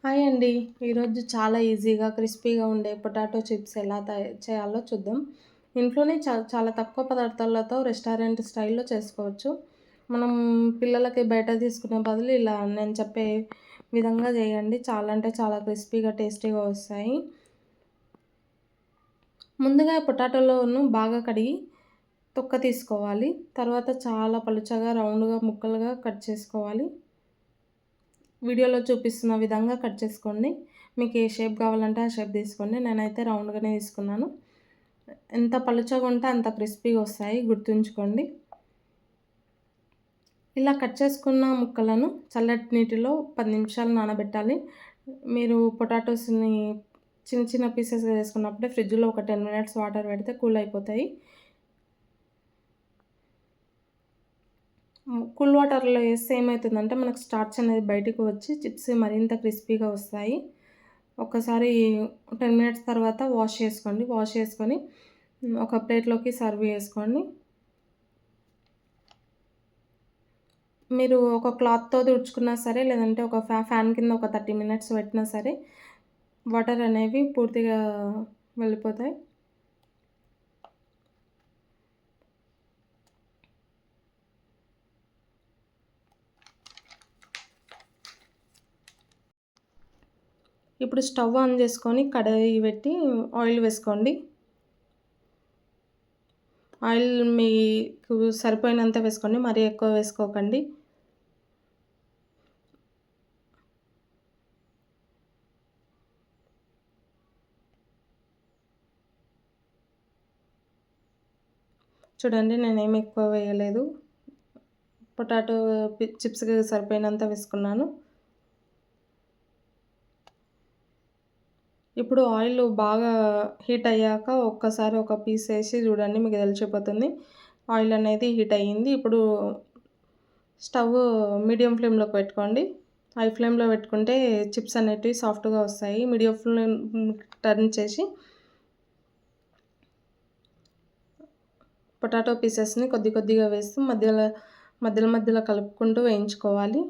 Hi అండి. ఈరోజు చాలా ఈజీగా, క్రిస్పీగా ఉండే పొటాటో చిప్స్ ఎలా చేయాలో చూద్దాం. ఇంట్లోనే చాలా తక్కువ పదార్థాలతో రెస్టారెంట్ స్టైల్‌లో చేసుకోవచ్చు. మనం పిల్లలకి బయట తీసుకునే బదులు ఇలా నేను చెప్పే విధంగా చేయండి. చాలా అంటే చాలా క్రిస్పీగా, టేస్టీగా వస్తాయి. ముందుగా పొటాటోలను బాగా కడిగి తొక్క తీసుకోవాలి. తర్వాత చాలా పలుచగా, రౌండ్‌గా ముక్కలుగా కట్ చేసుకోవాలి. వీడియోలో చూపిస్తున్న విధంగా కట్ చేసుకోండి. మీకు ఏ షేప్ కావాలంటే ఆ షేప్ తీసుకోండి. నేనైతే రౌండ్‌గానే తీసుకున్నాను. ఎంత పలుచగా ఉంటే అంత క్రిస్పీగా వస్తాయి, గుర్తుంచుకోండి. ఇలా కట్ చేసుకున్న ముక్కలను చల్లటి నీటిలో 10 నిమిషాలు నానబెట్టాలి. మీరు పొటాటోస్‌ని చిన్న చిన్న పీసెస్‌గా చేసుకున్నప్పుడే ఫ్రిడ్జ్‌లో ఒక 10 మినిట్స్ వాటర్ పెడితే కూల్ అయిపోతాయి. కూల్ వాటర్‌లో ఏస్తే ఏమైతుందంటే మనకు స్టార్చ్ అనేది బయటికి వచ్చి చిప్స్ మరింత క్రిస్పీగా వస్తాయి. ఒక్కసారి 10 మినిట్స్ తర్వాత వాష్ చేసుకోండి. వాష్ చేసుకొని ఒక ప్లేట్‌లోకి సర్వ్ చేసుకోండి. మీరు ఒక క్లాత్‌తో తుడుచుకున్నా సరే, లేదంటే ఒక ఫ్యాన్ కింద ఒక 30 మినిట్స్ పెట్టినా సరే, వాటర్ అనేవి పూర్తిగా వెళ్ళిపోతాయి. ఇప్పుడు స్టవ్ ఆన్ చేసుకొని కడాయి పెట్టి ఆయిల్ వేసుకోండి. ఆయిల్ మీకు సరిపోయినంత వేసుకోండి. మరీ ఎక్కువ వేసుకోకండి. చూడండి, నేనేమి ఎక్కువ వేయలేదు. పొటాటో చిప్స్‌కి సరిపోయినంత వేసుకున్నాను. ఇప్పుడు ఆయిల్ బాగా హీట్ అయ్యాక ఒక్కసారి ఒక పీస్ ఏసి చూడండి, మీకు తెలిసిపోతుంది. ఆయిల్ అనేది హీట్ అయ్యింది. ఇప్పుడు స్టవ్ మీడియం ఫ్లేమ్‌లోకి పెట్టుకోండి. హై ఫ్లేమ్‌లో పెట్టుకుంటే చిప్స్ అనేటివి సాఫ్ట్‌గా వస్తాయి. మీడియం ఫ్లేమ్ టర్న్ చేసి పొటాటో పీసెస్‌ని కొద్ది కొద్దిగా వేస్తూ మధ్యలో కలుపుకుంటూ వేయించుకోవాలి.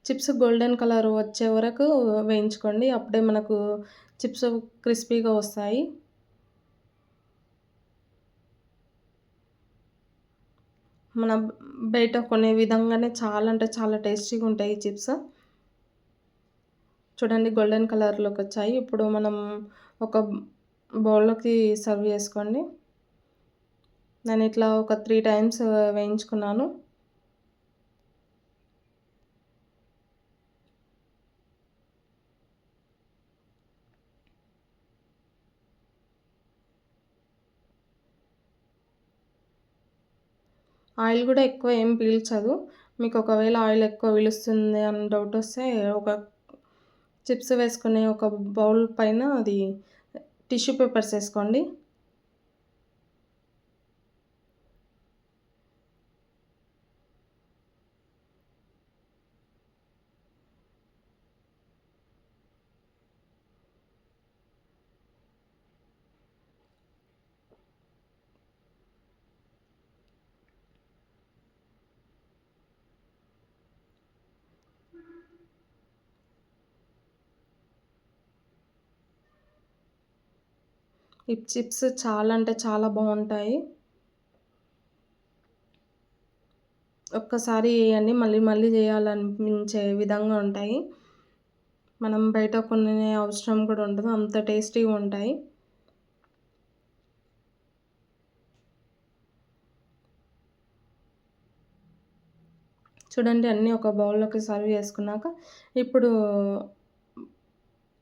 చిప్స్ గోల్డెన్ కలర్ వచ్చే వరకు వేయించుకోండి. అప్పుడే మనకు చిప్స్ క్రిస్పీగా వస్తాయి. మనం బయట కొనే విధంగానే చాలా అంటే చాలా టేస్టీగా ఉంటాయి ఈ చిప్స్. చూడండి, గోల్డెన్ కలర్‌లోకొచ్చాయి. ఇప్పుడు మనం ఒక బౌల్‌లోకి సర్వ్ చేసుకోండి. నేను ఇట్లా ఒక 3 టైమ్స్ వేయించుకున్నాను. ఆయిల్ గూడా ఎక్కువ ఏం పీల్చదు. మీకు ఒకవేళ ఆయిల్ ఎక్కువ పీలుస్తుంది అని డౌట్ వస్తే ఒక చిప్స్ వేసుకునే ఒక బౌల్ పైన అది టిష్యూ పేపర్స్ ఏసుకోండి. ఈ చిప్స్ చాలా అంటే చాలా బావుంటాయి. ఒక్కసారి ఎయండి, మళ్ళీ మళ్ళీ చేయాలనిపించే విధంగా ఉంటాయి. మనం బయట కొనే అవసరం కూడా ఉండదు. అంత టేస్టీగా ఉంటాయి. చూడండి, అన్నీ ఒక బౌల్‌లోకి సర్వ్ చేసుకున్నాక, ఇప్పుడు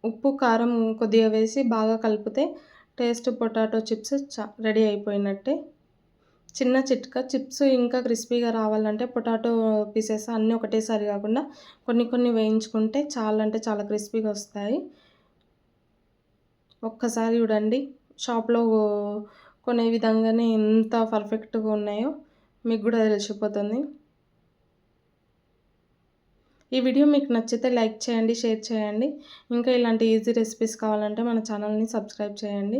ఉప్పు, కారం కొద్దిగా వేసి బాగా కలిపితే పొటాటో చిప్స్ రెడీ అయిపోయినట్టే. చిన్న చిట్కా, చిప్స్ ఇంకా క్రిస్పీగా రావాలంటే పొటాటో పీసెస్ అన్నీ ఒకటేసారి కాకుండా కొన్ని కొన్ని వేయించుకుంటే చాలా అంటే చాలా క్రిస్పీగా వస్తాయి. ఒక్కసారి చూడండి, షాప్‌లో కొనే విధంగానే ఎంత పర్ఫెక్ట్‌గా ఉన్నాయో మీకు గూడా తెలిసిపోతుంది. ఈ వీడియో మీకు నచ్చితే లైక్ చేయండి, షేర్ చేయండి. ఇంకా ఇలాంటి ఈజీ రెసిపీస్ కావాలంటే మన ఛానల్‌ని సబ్స్క్రైబ్ చేయండి.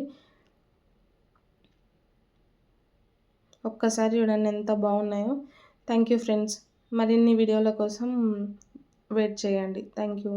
ఒక్కసారి చూడండి ఎంత బాగున్నాయో. Thank you friends. మరిన్ని వీడియోల కోసం వెయిట్ చేయండి. Thank you.